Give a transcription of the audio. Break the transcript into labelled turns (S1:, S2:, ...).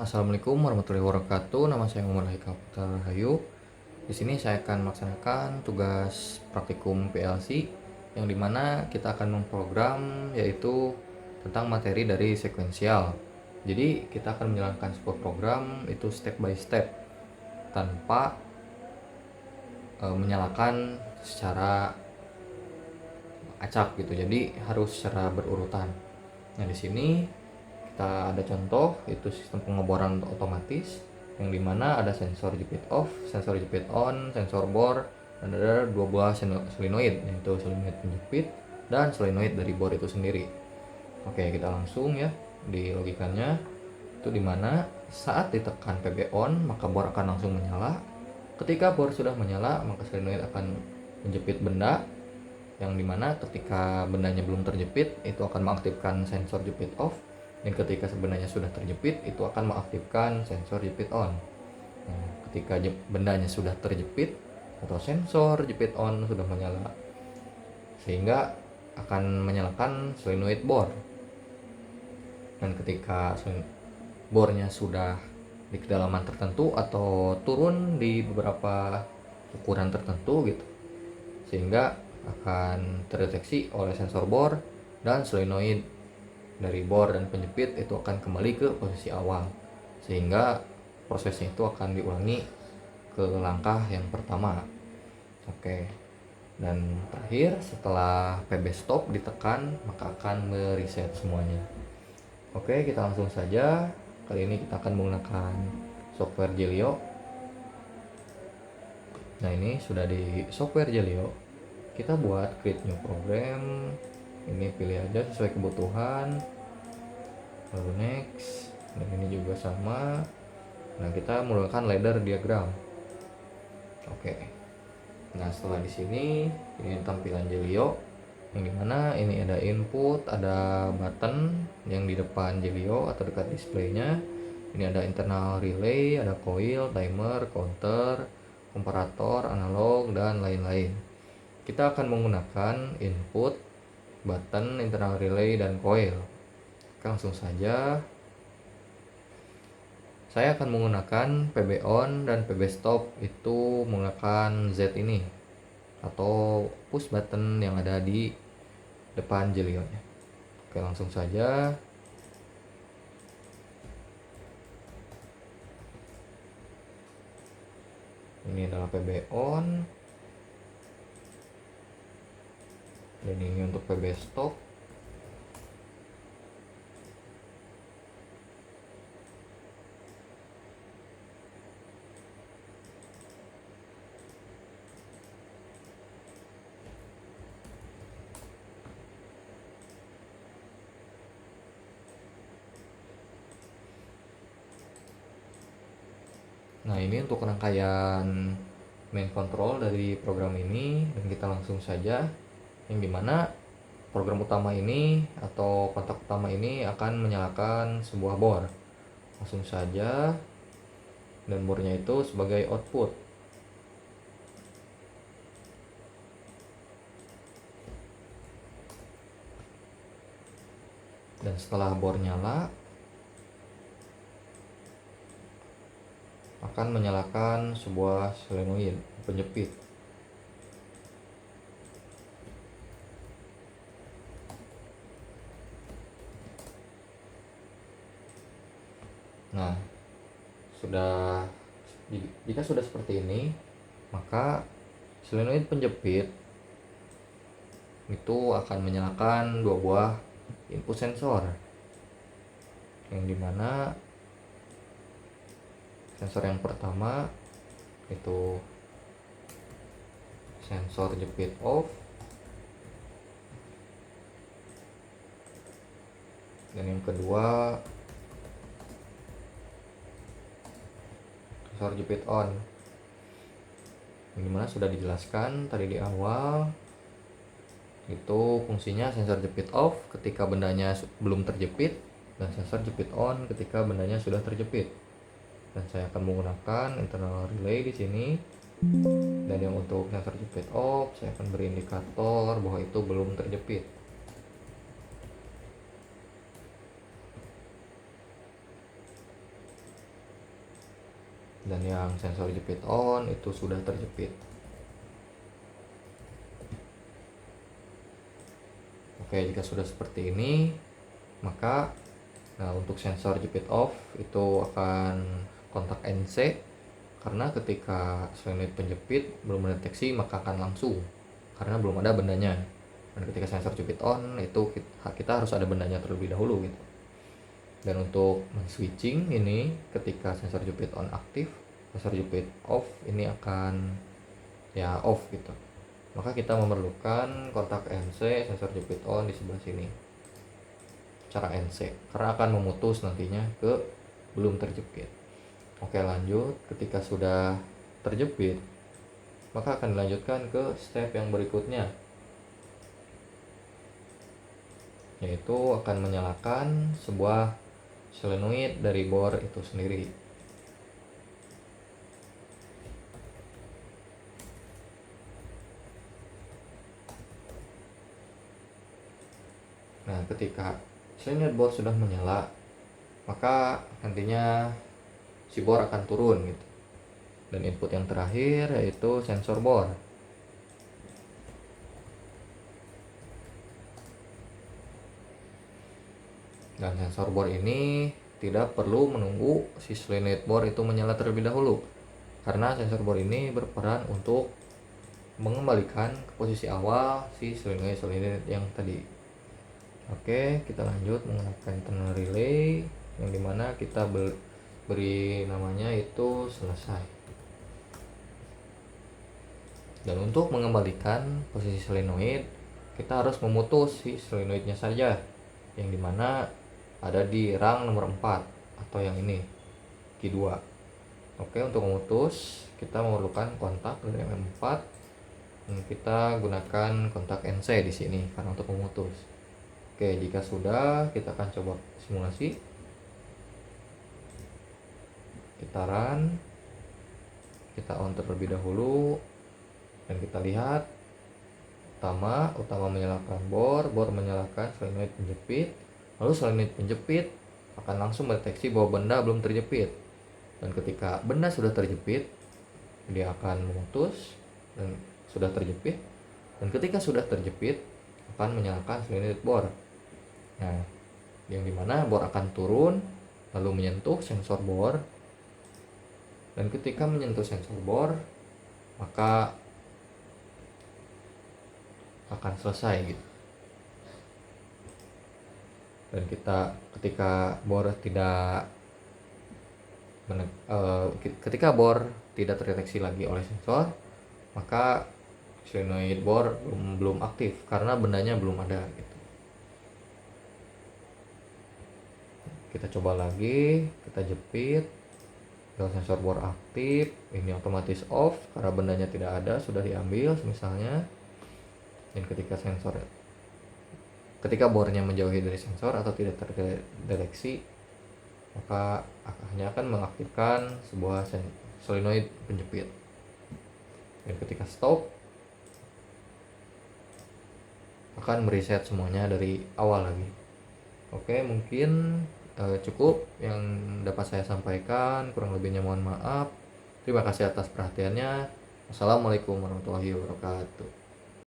S1: Assalamualaikum warahmatullahi wabarakatuh. Nama saya Muhammad Haikal Putra Rahayu. Di sini saya akan melaksanakan tugas praktikum PLC yang dimana kita akan memprogram yaitu tentang materi dari sekuensial. Jadi kita akan menjalankan sebuah program itu step by step tanpa menyalakan secara acak gitu. Jadi harus secara berurutan. Nah, di sini kita ada contoh itu sistem pengeboran otomatis yang dimana ada sensor jepit off, sensor jepit on, sensor bor, dan ada dua buah solenoid yaitu solenoid penjepit dan solenoid dari bor itu sendiri. Oke, kita langsung ya di logikanya itu dimana saat ditekan PB on maka bor akan langsung menyala. Ketika bor sudah menyala maka solenoid akan menjepit benda yang dimana ketika bendanya belum terjepit itu akan mengaktifkan sensor jepit off, dan ketika sebenarnya sudah terjepit itu akan mengaktifkan sensor jepit on. Nah, ketika bendanya sudah terjepit atau sensor jepit on sudah menyala sehingga akan menyalakan solenoid bor, dan ketika bornya sudah di kedalaman tertentu atau turun di beberapa ukuran tertentu gitu sehingga akan terdeteksi oleh sensor bor, dan solenoid dari bor dan penjepit itu akan kembali ke posisi awal sehingga prosesnya itu akan diulangi ke langkah yang pertama. Oke, dan terakhir setelah PB stop ditekan maka akan mereset semuanya. Oke, kita langsung saja. Kali ini kita akan menggunakan software Jelio. Nah, ini sudah di software Jelio. Kita buat create new program. Ini pilih aja sesuai kebutuhan, lalu next, dan ini juga sama. Nah, kita menggunakan ladder diagram. Oke, nah setelah di sini ini tampilan Jelio yang dimana ini ada input, ada button yang di depan Jelio atau dekat displaynya. Ini ada internal relay, ada coil, timer, counter, komparator, analog, dan lain-lain. Kita akan menggunakan input, button, internal relay, dan coil. Langsung saja saya akan menggunakan PB on dan PB stop itu menggunakan Z ini atau push button yang ada di depan Jelionya. Oke, langsung saja. Ini adalah PB on dan ini untuk PB stop. Nah, ini untuk rangkaian main control dari program ini, dan kita langsung saja yang dimana program utama ini atau kontak utama ini akan menyalakan sebuah bor. Langsung saja, dan bornya itu sebagai output. Dan setelah bor nyala akan menyalakan sebuah solenoid penjepit. Nah, jika sudah seperti ini, maka solenoid penjepit itu akan menyalakan dua buah input sensor yang dimana sensor yang pertama itu sensor jepit off, dan yang kedua sensor jepit on yang dimana sudah dijelaskan tadi di awal. Itu fungsinya sensor jepit off ketika bendanya belum terjepit, dan sensor jepit on ketika bendanya sudah terjepit. Dan saya akan menggunakan internal relay di sini. Dan yang untuk sensor jepit off saya akan beri indikator bahwa itu belum terjepit. dan yang sensor jepit on itu sudah terjepit. Oke, jika sudah seperti ini, maka untuk sensor jepit off itu akan kontak NC, karena ketika solenoid penjepit belum mendeteksi maka akan langsung, karena belum ada bendanya. Dan ketika sensor jepit on itu kita harus ada bendanya terlebih dahulu gitu. Dan untuk switching ini, ketika sensor jepit on aktif, sensor jepit off ini akan ya off gitu. Maka kita memerlukan kontak NC sensor jepit on di sebelah sini, cara NC, karena akan memutus nantinya ke belum terjepit. Oke, lanjut. Ketika sudah terjepit, maka akan dilanjutkan ke step yang berikutnya, yaitu akan menyalakan sebuah solenoid dari bor itu sendiri. Nah, ketika solenoid bor sudah menyala, maka nantinya si bor akan turun gitu. Dan input yang terakhir yaitu sensor bor. Dan sensor bor ini tidak perlu menunggu si solenoid bor itu menyala terlebih dahulu, karena sensor bor ini berperan untuk mengembalikan ke posisi awal si solenoid yang tadi. Oke, kita lanjut menggunakan internal relay, yang dimana kita beri namanya itu selesai. Dan untuk mengembalikan posisi solenoid, kita harus memutus si solenoidnya saja, yang dimana ada di rang nomor 4 atau yang ini, Q2. Oke, untuk memutus kita memerlukan kontak dari M4, dan kita gunakan kontak NC di sini karena untuk memutus. Oke, jika sudah, kita akan coba simulasi. Kita run, kita on terlebih dahulu, dan kita lihat utama menyalakan bor menyalakan solenoid penjepit, lalu solenoid penjepit akan langsung mendeteksi bahwa benda belum terjepit, dan ketika benda sudah terjepit dia akan memutus dan sudah terjepit, dan ketika sudah terjepit akan menyalakan solenoid bor. Nah, yang dimana bor akan turun lalu menyentuh sensor bor, dan ketika menyentuh sensor bor maka akan selesai gitu. Dan ketika bor tidak terdeteksi lagi oleh sensor, maka solenoid bor belum aktif karena bendanya belum ada gitu. Kita coba lagi, kita jepit, kalau sensor bor aktif, ini otomatis off karena bendanya tidak ada, sudah diambil misalnya. Dan ketika bornya menjauhi dari sensor atau tidak terdeteksi, maka hanya akan mengaktifkan sebuah solenoid penjepit. Dan ketika stop, akan mereset semuanya dari awal lagi. Oke, mungkin cukup yang dapat saya sampaikan, kurang lebihnya mohon maaf. Terima kasih atas perhatiannya. Wassalamualaikum warahmatullahi wabarakatuh.